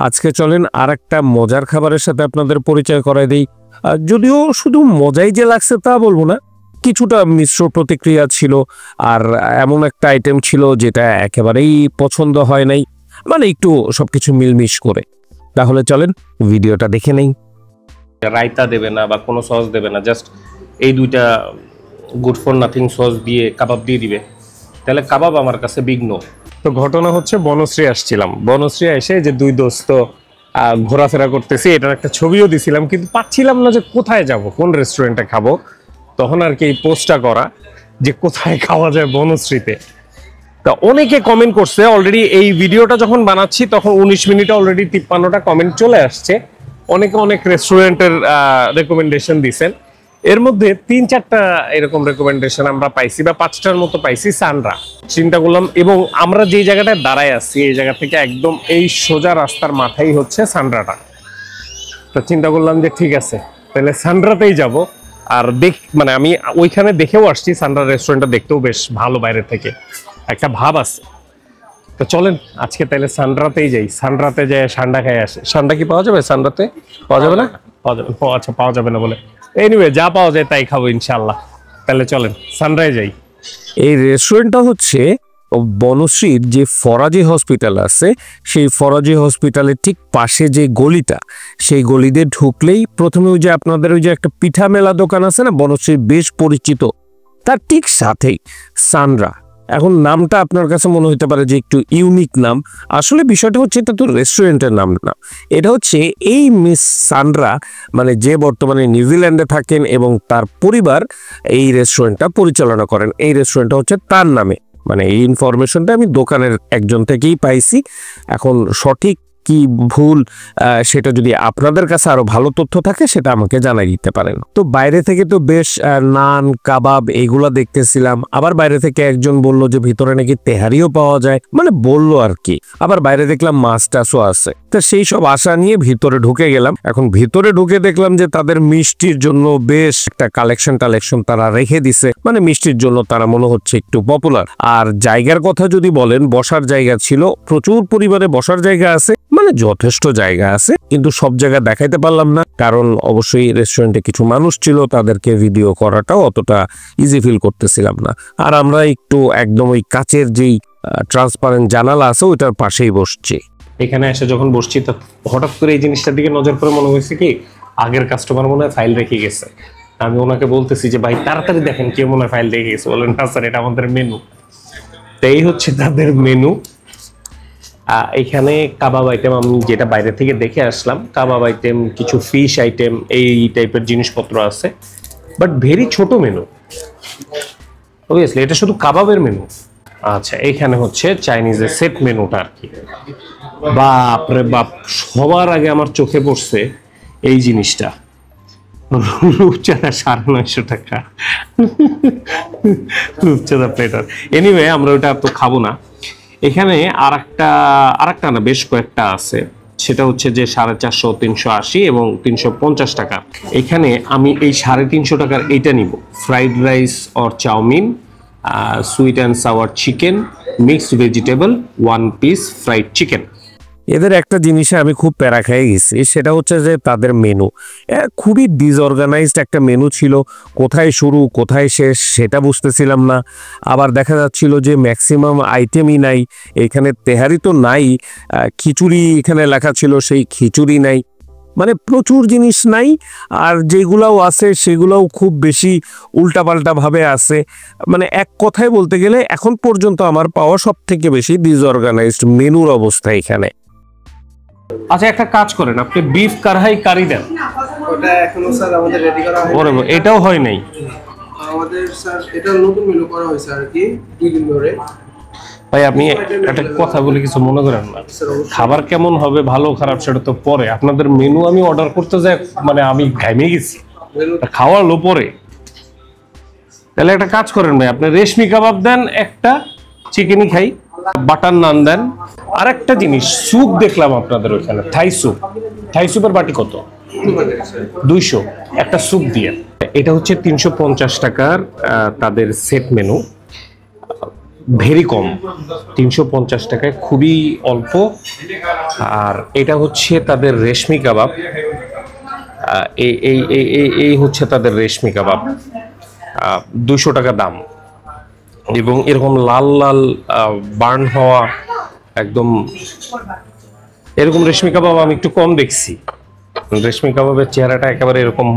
আজকে চলেন আরেকটা মজার খাবারের সাথে আপনাদের পরিচয় করায় দেই। যদিও শুধু মজাই যে লাগছে তা বলবো না, কিছুটা মিশ্র প্রতিক্রিয়া ছিল। আর এমন একটা আইটেম ছিল যেটা একেবারেই পছন্দ হয় নাই, মানে একটু সবকিছু মিলমিশ করে। তাহলে চলেন ভিডিওটা দেখে নেই। রায়তা দেবে না বা কোনো সস দেবে না, জাস্ট এই দুইটা গুড ফর নাথিং সস দিয়ে কাবাব দিয়ে দিবে, তাহলে কাবাব আমার কাছে বিঘ্ন। তো ঘটনা হচ্ছে বনশ্রী আসছিলাম, বনশ্রী এসে যে দুই দোস্ত ঘোরাফেরা করতেছি, এটার একটা ছবিও দিছিলাম, কিন্তু পাচ্ছিলাম না যে কোথায় যাব, কোন রেস্টুরেন্টে খাবো। তখন আর কি এই পোস্টটা করা যে কোথায় খাওয়া যায় বনশ্রীতে। তা অনেকে কমেন্ট করছে অলরেডি। এই ভিডিওটা যখন বানাচ্ছি তখন 19 মিনিটে অলরেডি 53টা কমেন্ট চলে আসছে। অনেকে অনেক রেস্টুরেন্টের রেকমেন্ডেশন দিয়েছেন। এর মধ্যে 3-4টা এরকম রেকমেন্ডেশন আমরা পাইছি, বা 5টার মতো পাইছি সানরা। চিন্তা করলাম, এবং আমরা যে জায়গাটায় দাঁড়ায় আছি এই জায়গা থেকে একদম এই সোজা রাস্তার মাথায় হচ্ছে সানরাটা। তো চিন্তা করলাম যে ঠিক আছে, তাহলে সানরাতেই যাব। আর মানে আমি ওইখানে দেখেও আসছি, সানরা রেস্টুরেন্টটা দেখতেও বেশ ভালো, বাইরে থেকে একটা ভাব আছে। তো চলেন আজকে তাহলে সানরাতেই যাই, সানরাতে যাই সান্ডা খাই আসে। সান্ডা কি পাওয়া যাবে সানরাতে? পাওয়া যাবে না? পাওয়া যাবে, আচ্ছা পাওয়া যাবে না বলে। এনিওয়ে যা পাওয়া যায় তাই খাবো ইনশাল্লাহ। তাহলে চলেন সানরায় যাই। এই রেস্টুরেন্টটা হচ্ছে বনশ্রীর যে ফরাজি হসপিটাল আছে, সেই ফরাজি হসপিটালের ঠিক পাশে যে গলিটা, সেই গলি দিয়ে ঢুকলেই প্রথমে ওই যে আপনাদের ওই যে একটা পিঠা মেলা দোকান আছে না, বনশ্রীর বেশ পরিচিত, তার ঠিক সাথেই সানরা। এখন নামটা আপনার কাছে মনে হতে পারে যে একটু ইউনিক নাম, আসলে বিষয়টা হচ্ছে এটা তো রেস্টুরেন্টের নাম না, এটা হচ্ছে এই মিস সানরা, মানে যে বর্তমানে নিউজিল্যান্ডে থাকেন এবং তার পরিবার এই রেস্টুরেন্টটা পরিচালনা করেন। এই রেস্টুরেন্টটা হচ্ছে তার নামে, মানে এই ইনফরমেশনটা আমি দোকানের একজন থেকেই পাইছি। এখন সঠিক কি ভুল সেটা যদি আপনাদের কাছে আরো ভালো তথ্য থাকে সেটা আমাকে জানাই দিতে পারেন। তো বাইরে থেকে তো বেশ নান কাবাব এগুলা দেখতেছিলাম, আবার বাইরে থেকে একজন বলল যে ভিতরে নাকি তেহারিও পাওয়া যায়, মানে বললো আর কি। আবার বাইরে দেখলাম মাছ টাছও আছে। তো সেই সব আশা নিয়ে ভিতরে ঢুকে গেলাম। এখন ভিতরে ঢুকে দেখলাম যে তাদের মিষ্টির জন্য বেশ একটা কালেকশন তারা রেখে দিছে, মানে মিষ্টির জন্য তারা মনে হচ্ছে একটু পপুলার। আর জায়গার কথা যদি বলেন, বসার জায়গা ছিল, প্রচুর পরিমাণে বসার জায়গা আছে, মানে যথেষ্ট জায়গা আছে, কিন্তু সব জায়গা দেখাইতে পারলাম না, কারণ অবশ্যই রেস্টুরেন্টে কিছু মানুষ ছিল, তাদেরকে ভিডিও করাটাও অতটা ইজি ফিল করতেছিলাম না। আর আমরা একটু একদম ওই কাচের যেই ট্রান্সপারেন্ট জানালা আছে ওইটার পাশেই বসছি। এখানে এসে যখন বসছি তো হঠাৎ করে এই জিনিসটার দিকে নজর করে মনে হয়েছে কি আগের কাস্টমার মনে হয় ফাইল রেখে গেছে। আমি ওনাকে বলতেছি যে ভাই তাড়াতাড়ি দেখেন কে মনে হয় ফাইল রেখে গেছে। বলেন না স্যার, এটা আমাদের মেনু। তো এই হচ্ছে তাদের মেনু। এখানে কাবাব আইটেম আমি যেটা বাইরে থেকে দেখে আসলাম, কাবাব আইটেম, কিছু ফিশ আইটেম, এই টাইপের জিনিসপত্র আছে, বাট ভেরি ছোট মেনু। অবভিয়াসলি এটা শুধু কাবাবের মেনু। আচ্ছা, এখানে হচ্ছে চাইনিজের সেট মেনুটা আর কি। বাপরে বাপ, সবার আগে আমার চোখে পড়ছে এই জিনিসটা, রূপচাঁদা 950 টাকা রূপচাঁদা প্লেটার। এনিওয়ে আমরা ওটা তো খাবো না। এখানে আরেকটা না, বেশ কয়েকটা আছে, সেটা হচ্ছে যে 450, 380 এবং 350 টাকা। এখানে আমি এই 350 টাকার এইটা নিব, fried rice or chowmein, sweet and sour chicken, mixed vegetable, 1 piece fried chicken. এদের একটা জিনিসে আমি খুব প্যারা খেয়ে গেছি, সেটা হচ্ছে যে তাদের মেনু খুবই ডিসঅর্গানাইজড একটা মেনু ছিল। কোথায় শুরু কোথায় শেষ সেটা বুঝতেছিলাম না। আবার দেখা যাচ্ছিল যে ম্যাক্সিমাম আইটেমই নাই। এখানে তেহারি তো নাই, খিচুড়ি এখানে লেখা ছিল, সেই খিচুড়ি নাই, মানে প্রচুর জিনিস নাই। আর যেগুলাও আছে সেগুলোও খুব বেশি উল্টাপাল্টা ভাবে আছে। মানে এক কথায় বলতে গেলে এখন পর্যন্ত আমার পাওয়া সব থেকে বেশি ডিসঅর্গানাইজড মেনুর অবস্থা এখানে। আচ্ছা, একটা কাজ করেন, আপনি বিফ কারহাই কারি দেন। ওটা এখনো স্যার আমাদের রেডি করা হয়নি। এটাও হয় নাই আমাদের স্যার, এটা নতুন মেনু করা হয়েছে আর কি 2 দিন ধরে। ভাই আপনি একটা কথা বলে কিছু মনে করেন না, খাবার কেমন হবে ভালো খারাপ সেটা তো পরে। আপনাদের মেনু আমি অর্ডার করতে যাই, মানে আমি ঘামে গেছি, খাওয়ালো পরে। তাহলে একটা কাজ করেন ভাই, আপনি রেশমি কাবাব দেন একটা, চিকেনই খাই, বাটার নান দেন। আর একটা জিনিস, স্যুপ দেখলাম আপনাদের ওইখানে, থাই স্যুপ। থাই স্যুপের বাটি কত? 200 একটা স্যুপ দিয়ে। এটা হচ্ছে 350 টাকার তাদের সেট মেনু। ভেরি কম, 350 টাকায় খুবই অল্প। আর এটা হচ্ছে তাদের রেশমি কাবাব। এই এই এই এই হচ্ছে তাদের রেশমি কাবাব, 200 টাকা দাম। এবং এরকম লাল লাল বার্ন হওয়া একদম এরকম রেশমি কাবাব আমি একটু কম দেখছি। রেশমি কাবাবের চেহারাটা একেবারে এরকম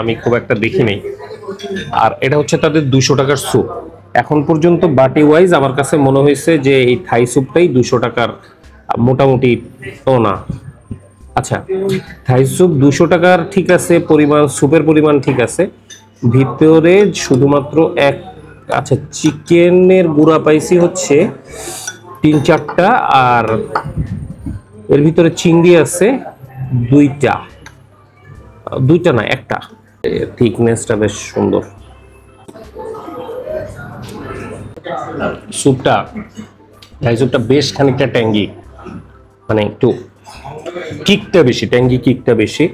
আমি খুব একটা দেখিনি। আর এটা হচ্ছে তাদের 200 টাকার স্যুপ। এখন পর্যন্ত বাটি ওয়াইজ আমার কাছে মনে হয়েছে যে এই থাই স্যুপটাই 200 টাকার মোটামুটি তো না। আচ্ছা, থাই স্যুপ 200 টাকার ঠিক আছে, পরিমাণ স্যুপের পরিমাণ ঠিক আছে, ভিতরে শুধুমাত্র আচ্ছা চিকেনের গুঁড়া পাইছি হচ্ছে 3-4টা, আর এর ভিতরে চিংড়ি আছে দুইটা না একটা। থিকনেসটা বেশ সুন্দর। স্যুপটা বেশ খানিকটা ট্যাঙ্গি, মানে একটু কিকটা বেশি, ট্যাঙ্গি কিকটা বেশি।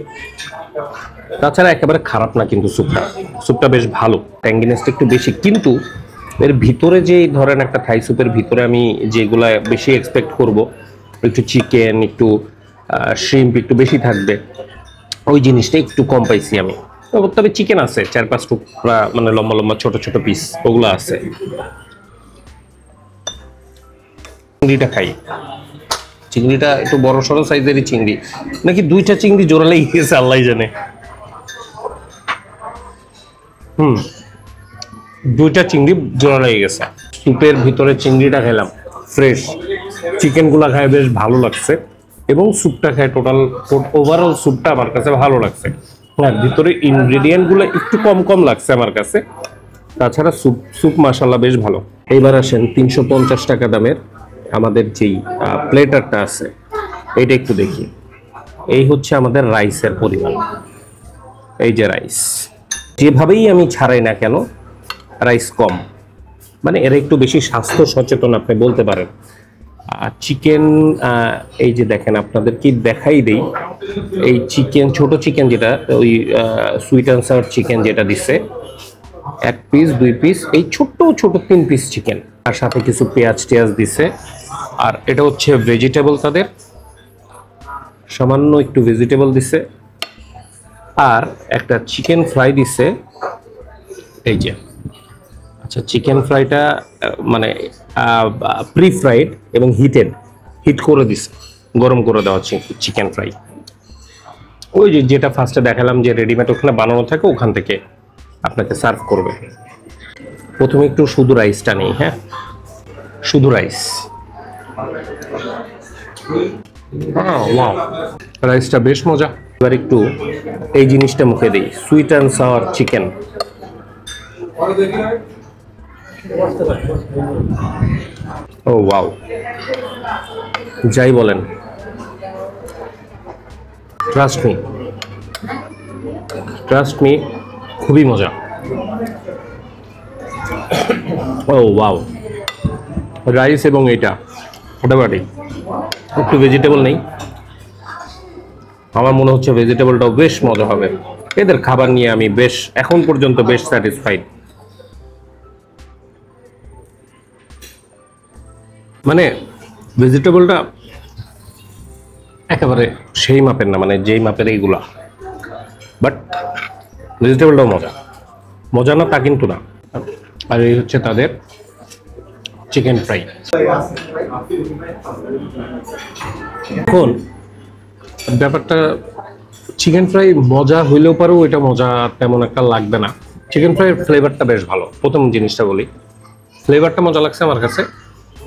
তাছাড়া একেবারে খারাপ না, কিন্তু স্যুপটা বেশ ভালো, ট্যাঙ্গিনেসটা একটু বেশি। কিন্তু এর ভিতরে যে ধরেন একটা থাই স্যুপের ভিতরে আমি যেগুলা বেশি এক্সপেক্ট করব, একটু চিকেন, একটু শ্রিম্প একটু বেশি থাকবে, ওই জিনিসটা একটু কম পাইছি আমি। তবে চিকেন আছে 4-5 টুকরা, মানে লম্বা লম্বা ছোট ছোট পিস, ওগুলো আছে। চিংড়িটা খাই, চিংড়িটা একটু বড় সড়ো সাইজেরই চিংড়ি, নাকি 2টা চিংড়ি জোড়ালেই গেছে আল্লাহ জানে। 2টা চিংড়ি জোড়া লেগে গেছে। স্যুপের ভিতরে চিংড়িটা খেলাম ফ্রেশ, চিকেন গুলা খায় বেশ ভালো লাগছে, এবং স্যুপটা খায় ওভারঅল স্যুপটা আমার কাছে ভালো লাগছে। হ্যাঁ, ভিতরে ইনগ্রেডিয়েন্ট গুলো একটু কম কম লাগছে আমার কাছে, তাছাড়া স্যুপ মাশাআল্লাহ বেশ ভালো। এইবার আসেন 350 টাকা দামের আমাদের যেই প্লেটারটা আছে, এটা একটু দেখি। এই হচ্ছে আমাদের রাইসের পরিমাণ। এই যে রাইস, যেভাবেই আমি ছাড়াই না কেন রাইস কম, মানে এরা একটু বেশি স্বাস্থ্য সচেতন আপনি বলতে পারেন। আর চিকেন, এই যে দেখেন, আপনাদের কি দেখাই দেই, এই চিকেন, ছোট চিকেন যেটা, ওই সুইট অ্যান্ড সাওয়ার চিকেন যেটা দিচ্ছে, 1 পিস 2 পিস, এই ছোট্ট ছোট 3 পিস চিকেন, আর সাথে কিছু পেঁয়াজ টেয়াজ দিছে। আর এটা হচ্ছে ভেজিটেবল, তাদের সামান্য একটু ভেজিটেবল দিছে, আর একটা চিকেন ফ্রাই দিছে। এই যে, আচ্ছা চিকেন ফ্রাইটা মানে প্রি ফ্রাইড এবং হিট করে দিছে, গরম করে দেওয়া চিকেন ফ্রাই। ওই যেটা ফার্স্টে দেখালাম যে রেডিমেড ওখানে বানানো থাকে, ওখান থেকে আপনাকে সার্ভ করবে। প্রথমে একটু শুধু রাইসটা নেই। হ্যাঁ, শুধু রাইস। ওয়াও, রাইসটা বেশ মজা। এবার একটু এই জিনিসটা মুখে দিই, sweet and sour chicken. Oh wow, যাই বলেন, ট্রাস্ট মি খুবই মজা। ও ওয়াও, রাইস এবং এটা মোটামুটি একটু ভেজিটেবল নেই, আমার মনে হচ্ছে ভেজিটেবলটাও বেশ মজা হবে। এদের খাবার নিয়ে আমি বেশ এখন পর্যন্ত বেশ স্যাটিসফাইড। মানে ভেজিটেবলটা একেবারে সেই মাপের না, মানে যেই মাপের এইগুলা, বাট ভেজিটেবলটাও মজা না তা কিন্তু না। আর এই হচ্ছে তাদের চিকেন ফ্রাই। এখন ব্যাপারটা, চিকেন ফ্রাই মজা হইলেও পারেও এটা মজা তেমন একটা লাগবে না। চিকেন ফ্রাইয়ের ফ্লেভারটা বেশ ভালো, প্রথম জিনিসটা বলি, ফ্লেভারটা মজা লাগছে আমার কাছে।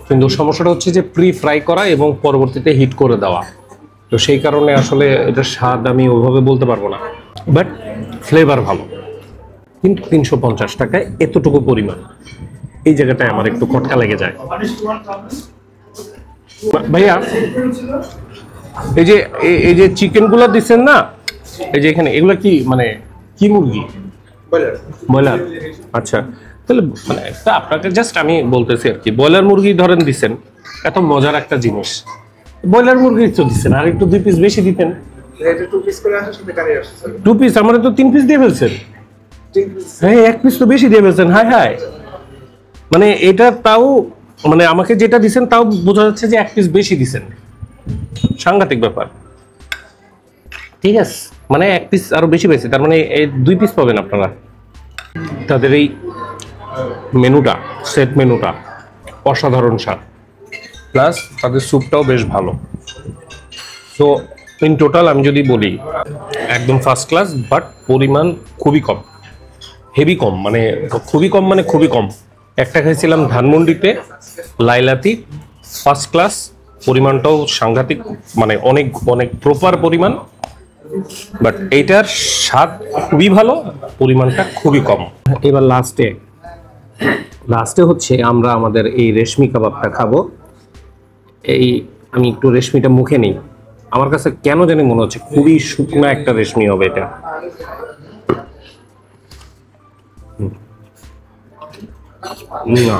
কিন্তু সমস্যাটা হচ্ছে যে প্রি ফ্রাই করা এবং পরবর্তীতে হিট করে দেওয়া, তো সেই কারণে আসলে এটার স্বাদ আমি ওইভাবে বলতে পারবো না, বাট ফ্লেভার ভালো। কিন্তু 350 টাকায় এতটুকু পরিমাণ, এই জায়গাটায় আমার একটু খটকা লেগে যায়। ভাইয়া, এই যে চিকেন গুলা দিচ্ছেন না, এই যে এখানে, এগুলা কি মানে কি মুরগি? ব্রয়লার। আচ্ছা, তাহলে মানে একটা আপনাকে জাস্ট আমি বলতেছি আর কি, ব্রয়লার মুরগি ধরেন দিচ্ছেন, এত মজার একটা জিনিস, ব্রয়লার মুরগি তো দিচ্ছেন, আর একটু 2 পিস বেশি দিতেন। 2 পিস, আমার তো 3 পিস দিয়ে ফেলছেন। হ্যাঁ, 1 পিস তো বেশি দিয়ে ফেলছেন। হায় হায়, মানে এটা তাও মানে আমাকে যেটা দিছেন তাও বোঝা যাচ্ছে যে 1 পিস বেশি দিছেন, সাংঘাতিক ব্যাপার। ঠিক আছে, মানে 1 পিস আরো বেশি পেয়েছে, তার মানে এই 2 পিস পাবেন আপনারা। তাদের এই মেনুটা, সেট মেনুটা অসাধারণ স্বাদ, প্লাস তাদের স্যুপটাও বেশ ভালো। সো ইন টোটাল আমি যদি বলি একদম ফার্স্ট ক্লাস, বাট পরিমাণ খুবই কম, হেভি কম, মানে খুবই কম, মানে খুবই কম। একটা খাইছিলাম ধানমন্ডিতে লাইলাতি, ফার্স্ট ক্লাস, পরিমাণটাও সাংঘাতিক, মানে অনেক অনেক প্রপার পরিমাণ, বাট এইটার স্বাদ খুবই ভালো, পরিমাণটা খুবই কম। এবার লাস্টে হচ্ছে আমরা আমাদের এই রেশমি কাবাবটা খাবো। এই আমি একটু রেশমিটা মুখে নেই, আমার কাছে কেন জানি মনে হচ্ছে খুবই শুকনো একটা রেশমি হবে এটা। না,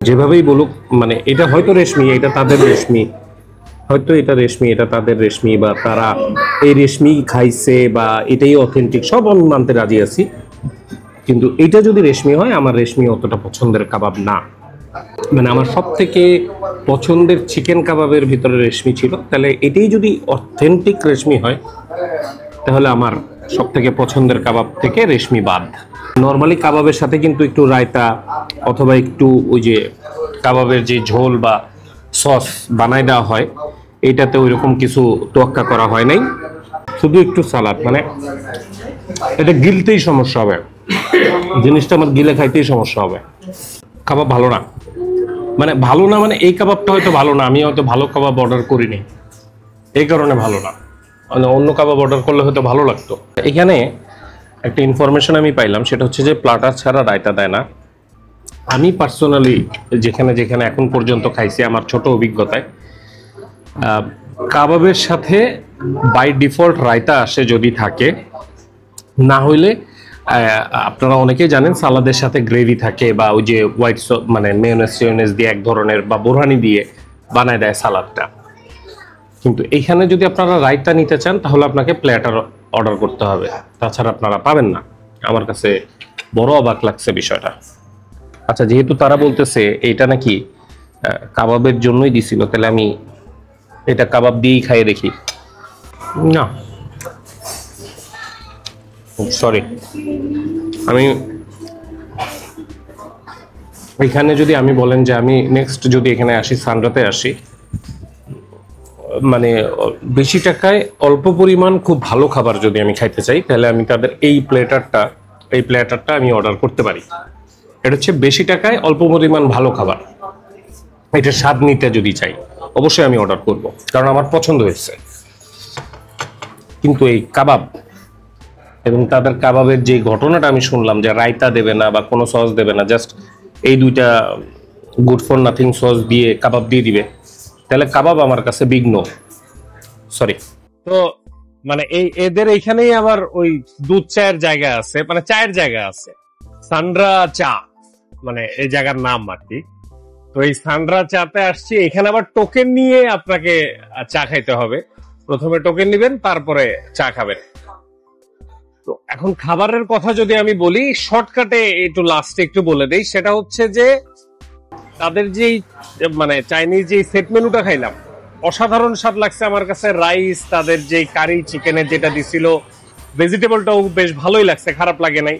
যেভাবেই বলুক, মানে এটা হয়তো রেশমি, এটা তাদের রেশমি, হয়তো এটা রেশমি, এটা তাদের রেশমি, বা তারা এই রেশমি খাইছে, বা এটাই অথেন্টিক, সব আমি মানতে রাজি আছি। কিন্তু এটা যদি রেশমি হয়, আমার রেশমি অতটা পছন্দের কাবাব না। মানে আমার সব থেকে পছন্দের চিকেন কাবাবের ভিতরে রেশমি ছিল, তাহলে এটাই যদি অথেন্টিক রেশমি হয়, তাহলে আমার সব থেকে পছন্দের কাবাব থেকে রেশমি বাদ। নর্মালি কাবাবের সাথে কিন্তু একটু রায়তা অথবা একটু ওই যে কাবাবের যে ঝোল বা সস বানাই দেওয়া হয়, এইটাতে ওইরকম কিছু তোয়াক্কা করা হয় নাই, শুধু একটু সালাদ। মানে এটা গিলতেই সমস্যা হবে, জিনিসটা আমার গিলে খাইতেই সমস্যা হবে। কাবাব ভালো না, মানে ভালো না, মানে এই কাবাবটা হয়তো ভালো না, আমি হয়তো ভালো কাবাব অর্ডার করিনি, এই কারণে ভালো না। মানে অন্য কাবাব অর্ডার করলে হয়তো ভালো লাগতো। এখানে একটা ইনফরমেশন আমি পাইলাম, সেটা হচ্ছে যে প্লাটার ছাড়া রায়তা দেয় না। আমি পার্সোনালি যেখানে যেখানে এখন পর্যন্ত খাইছি, আমার ছোট অভিজ্ঞতায় কাবাবের সাথে বাই ডিফল্ট রায়তা আসে যদি থাকে, না হইলে আপনারা অনেকেই জানেন সালাদের সাথে গ্রেভি থাকে, বা ওই যে হোয়াইট মানে মেয়োনেজ দিয়ে এক ধরনের, বা বোরহানি দিয়ে বানায় দেয় সালাদটা। কিন্তু এইখানে যদি আপনারা রায়তা নিতে চান, তাহলে আপনাকে প্ল্যাটার অর্ডার করতে হবে, তাছাড়া আপনারা পাবেন না। আমার কাছে বড় অবাক লাগছে বিষয়টা। আচ্ছা, যেহেতু তারা বলতেছে এইটা নাকি কাবাবের জন্যই দিছিল, তাহলে আমি এটা কাবাব দিয়েই খাইয়ে দেখি। না, সরি, আমি এখানে যদি আমি বলেন যে আমি নেক্সট যদি এখানে আসি, সানরাতে আসি, মানে বেশি টাকায় অল্প পরিমাণ খুব ভালো খাবার যদি আমি খাইতে চাই, তাহলে আমি তাদের এই প্ল্যাটারটা আমি অর্ডার করতে পারি। এটা হচ্ছে বেশি টাকায় অল্প পরিমাণ ভালো খাবার, এটা স্বাদ নিতে যদি চাই, অবশ্যই আমি অর্ডার করব, কারণ আমার পছন্দ হয়েছে। কিন্তু এই কাবাব এবং তাদের কাবাবের যে ঘটনাটা আমি শুনলাম, যে রায়তা দেবে না বা কোনো সস দেবে না, জাস্ট এই দুইটা গুড ফর নাথিং সস দিয়ে কাবাব দিয়ে দিবে, তাহলে কাবাব আমার কাছে বিগ নো, সরি। তো মানে এদের এইখানেই আবার ওই দুধ চায়ের জায়গা আছে, মানে চায়ের জায়গা আছে, সান্ড্রা চা, মানে এই জায়গার নাম আর কি। তো এই সান্ড্রা চাতে আসছি, এখানে আবার টোকেন নিয়ে আপনাকে চা খাইতে হবে। প্রথমে টোকেন নিবেন, তারপরে চা খাবেন। তো এখন খাবারের কথা যদি আমি বলি, শর্টকাটে একটু লাস্টে একটু বলে দেই, সেটা হচ্ছে যে তাদের যেই মানে চাইনিজ যে সেট মেনুটা খাইলাম, অসাধারণ স্বাদ লাগছে আমার কাছে। রাইস, তাদের যে কারি চিকেনের যেটা দিছিল, ভেজিটেবলটাও বেশ ভালোই লাগছে, খারাপ লাগে নাই।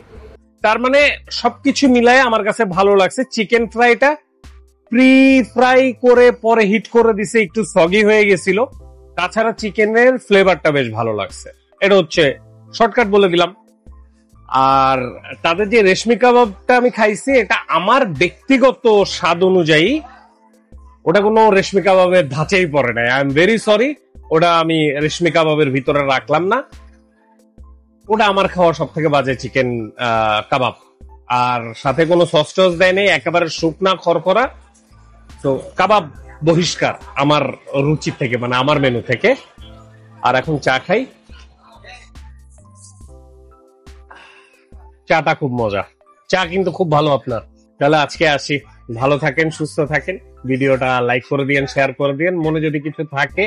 তার মানে সবকিছু মিলায় আমার কাছে ভালো লাগছে। চিকেন ফ্রাইটা প্রি ফ্রাই করে পরে হিট করে দিছে, একটু সগি হয়ে গেছিল। তাছাড়া চিকেনের ফ্লেভারটা বেশ ভালো লাগছে, এটা হচ্ছে শর্টকাট বলে দিলাম। আর তাদের যে রেশমি কাবাবটা আমি খাইছি, এটা আমার ব্যক্তিগত স্বাদ অনুযায়ী ওটা কোনো রেশমি কাবাবের ধাঁচেই পড়ে নাই। আই এম ভেরি সরি, ওটা আমি রেশমি কাবাবের ভিতরে রাখলাম না। ওটা আমার খাওয়া সব থেকে বাজে চিকেন কাবাব, আর সাথে কোনো সস টস দেয় নেই, একেবারে শুকনা খড়খড়া। তো কাবাব বহিষ্কার আমার রুচি থেকে, মানে আমার মেনু থেকে। আর এখন চা খাই, চাটা খুব মজা, চা কিন্তু খুব ভালো আপনার। তাহলে আজকে আসি, ভালো থাকেন, সুস্থ থাকেন। ভিডিওটা লাইক করে দিয়েন, শেয়ার করে দিয়েন, মনে যদি কিছু থাকে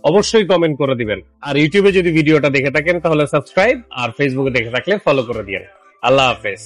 অবশ্যই কমেন্ট করে দিবেন। আর ইউটিউবে যদি ভিডিওটা দেখে থাকেন তাহলে সাবস্ক্রাইব, আর ফেসবুকে দেখে থাকলে ফলো করে দিয়েন। আল্লাহ হাফেজ।